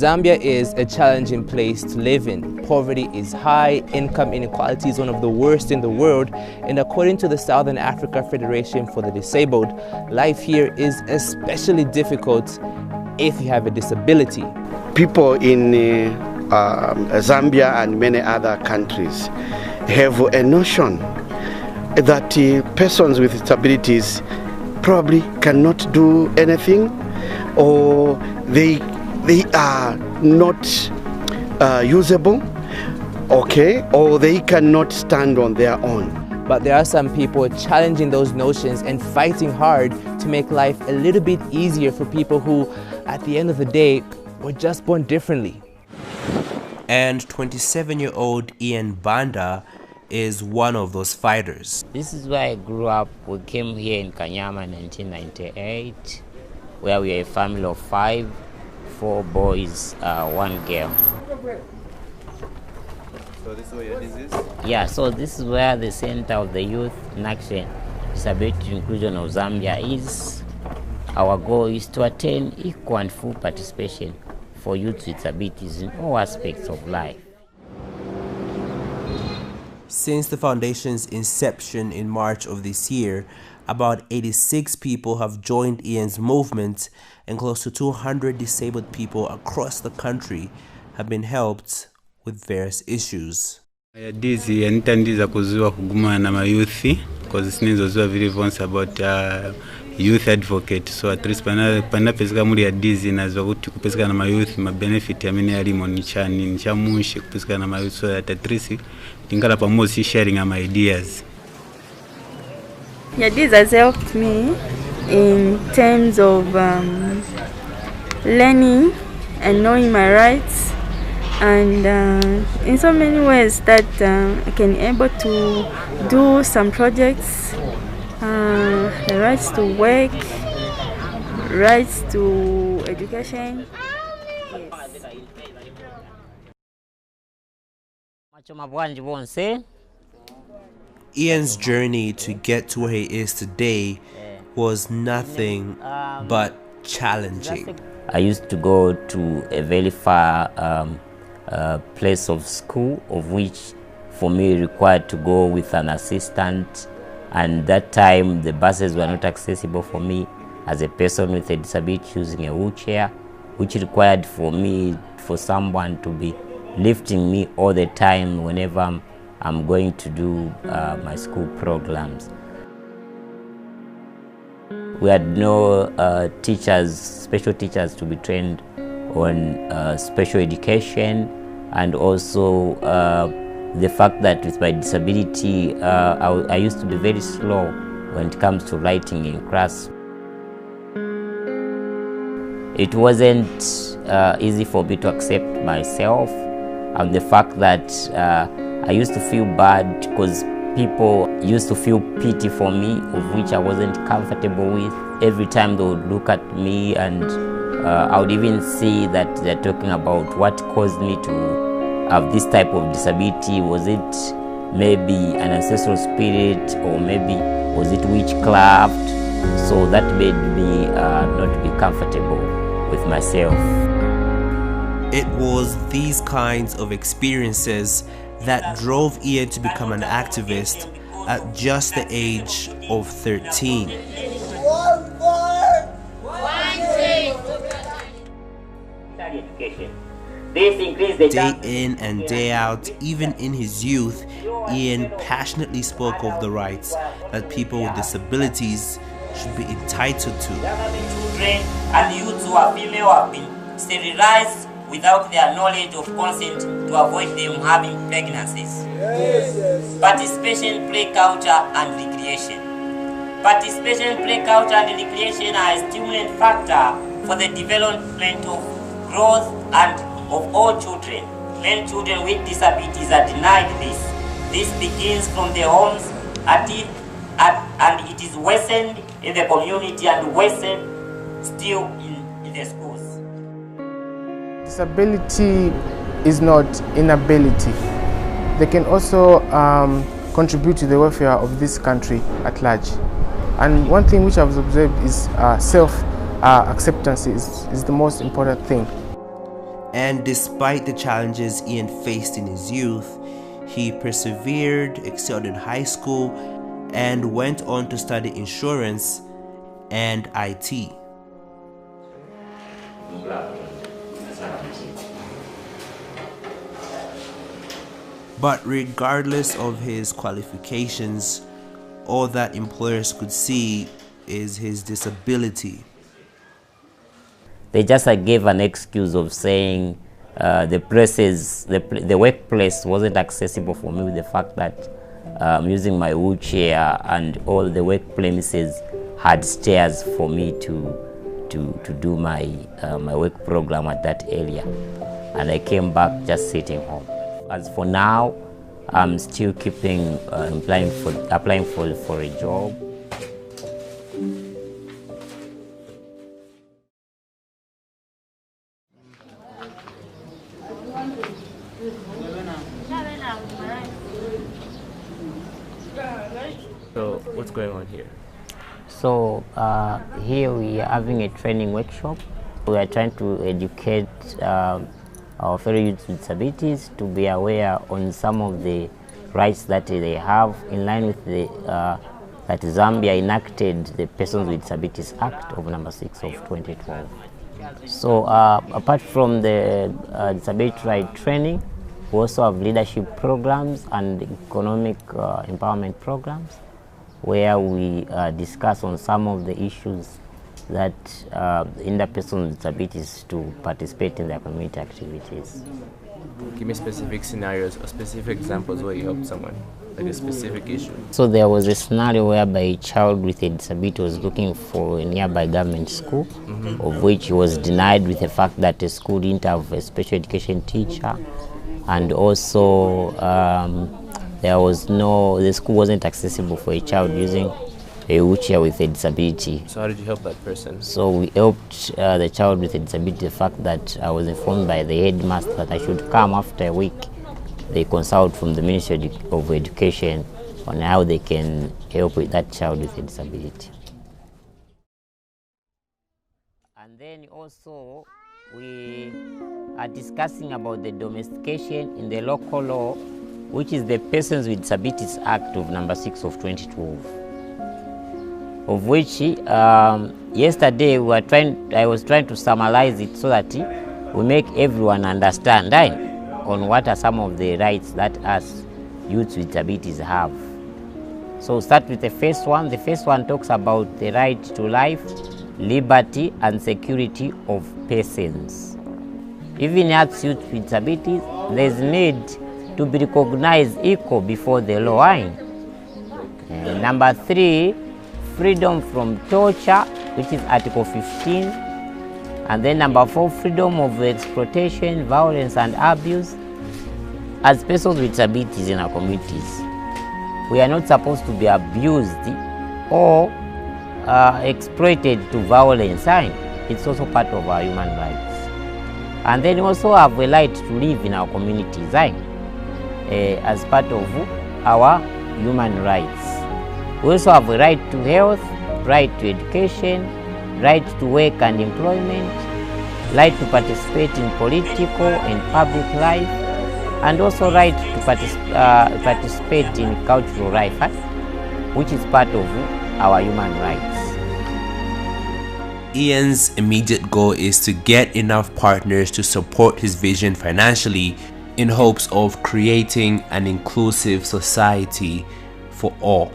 Zambia is a challenging place to live in. Poverty is high, income inequality is one of the worst in the world, and according to the Southern Africa Federation for the Disabled, life here is especially difficult if you have a disability. People in Zambia and many other countries have a notion that persons with disabilities probably cannot do anything, or they are not usable, okay, or they cannot stand on their own. But there are some people challenging those notions and fighting hard to make life a little bit easier for people who, at the end of the day, were just born differently. And 27-year-old Banda is one of those fighters. This is where I grew up. We came here in Kanyama in 1998, where we are a family of 5. 4 boys, 1 girl. So this is where your disease? Yeah, so this is where the Center of the Youth in Action Disability Inclusion of Zambia is. Our goal is to attain equal and full participation for youth with disabilities in all aspects of life. Since the foundation's inception in March of this year, about 86 people have joined Ian's movement, and close to 200 disabled people across the country have been helped with various issues. Dizi anitandiza kuzuwa kugumana na mayouthi because sinizo zuwa very vonse about youth advocate, so at least pana pesika muri ya dizi nazo kuti kupesika na mayouthi ma benefit ya mine yalimo ni chamushi kupesika na mayouthi, so at least tingala pamoja sharing my ideas. Yeah, this has helped me in terms of learning and knowing my rights, and in so many ways that I can able to do some projects, the rights to work, rights to education. Yes. Ian's journey to get to where he is today was nothing but challenging. I used to go to a very far place of school, of which for me required to go with an assistant, and that time the buses were not accessible for me as a person with a disability using a wheelchair, which required for someone to be lifting me all the time whenever I'm going to do my school programs. We had no special teachers to be trained on special education, and also the fact that with my disability, I used to be very slow when it comes to writing in class. It wasn't easy for me to accept myself, and the fact that I used to feel bad because people used to feel pity for me, of which I wasn't comfortable with. Every time they would look at me, and I would even see that they're talking about what caused me to have this type of disability. Was it maybe an ancestral spirit, or maybe was it witchcraft? So that made me not be comfortable with myself. It was these kinds of experiences that drove Ian to become an activist at just the age of 13. Day in and day out, even in his youth, Ian passionately spoke of the rights that people with disabilities should be entitled to. Children and youths who are female have been sterilized without their knowledge of consent to avoid them having pregnancies. Participation, play culture and recreation. Participation, play culture and recreation are a stimulant factor for the development of growth and of all children. Many children with disabilities are denied this. This begins from their homes and it is worsened in the community and worsened still in in the schools. Disability is not inability. They can also contribute to the welfare of this country at large. And one thing which I've observed is self-acceptance is the most important thing. And despite the challenges Ian faced in his youth, he persevered, excelled in high school, and went on to study insurance and IT. But regardless of his qualifications, all that employers could see is his disability. They just gave an excuse of saying the workplace wasn't accessible for me, with the fact that I'm using my wheelchair and all the work premises had stairs for me to do my work program at that area. And I came back just sitting home. As for now, I'm still keeping applying for a job. So what's going on here? So here we are having a training workshop. We are trying to educate our fellow youths with disabilities to be aware on some of the rights that they have, in line with the that Zambia enacted the Persons with Disabilities Act of number 6 of 2012. So apart from the disability right training, we also have leadership programs and economic empowerment programs, where we discuss on some of the issues that hinder persons with disabilities to participate in their community activities. Give me specific scenarios or specific examples where you helped someone, like a specific issue. So there was a scenario whereby a child with a disability was looking for a nearby government school, of which he was denied with the fact that the school didn't have a special education teacher, and also the school wasn't accessible for a child using a wheelchair with a disability. So how did you help that person? So we helped the child with a disability. The fact that I was informed by the headmaster that I should come after a week. They consult from the Ministry of Education on how they can help with that child with a disability. And then also we are discussing about the domestication in the local law, which is the Persons with Disabilities Act of number 6 of 2012. Of which yesterday I was trying to summarize it so that we make everyone understand on what are some of the rights that us youths with disabilities have. So start with the first one. The first one talks about the right to life, liberty and security of persons. Even as youths with disabilities, there's need to be recognized equal before the law. Number 3, freedom from torture, which is Article 15. And then number 4, freedom of exploitation, violence and abuse. As persons with disabilities in our communities, we are not supposed to be abused or exploited to violence. It's also part of our human rights. And then we also have a right to live in our communities as part of our human rights. We also have a right to health, right to education, right to work and employment, right to participate in political and public life, and also right to participate in cultural life, which is part of our human rights. Ian's immediate goal is to get enough partners to support his vision financially, in hopes of creating an inclusive society for all.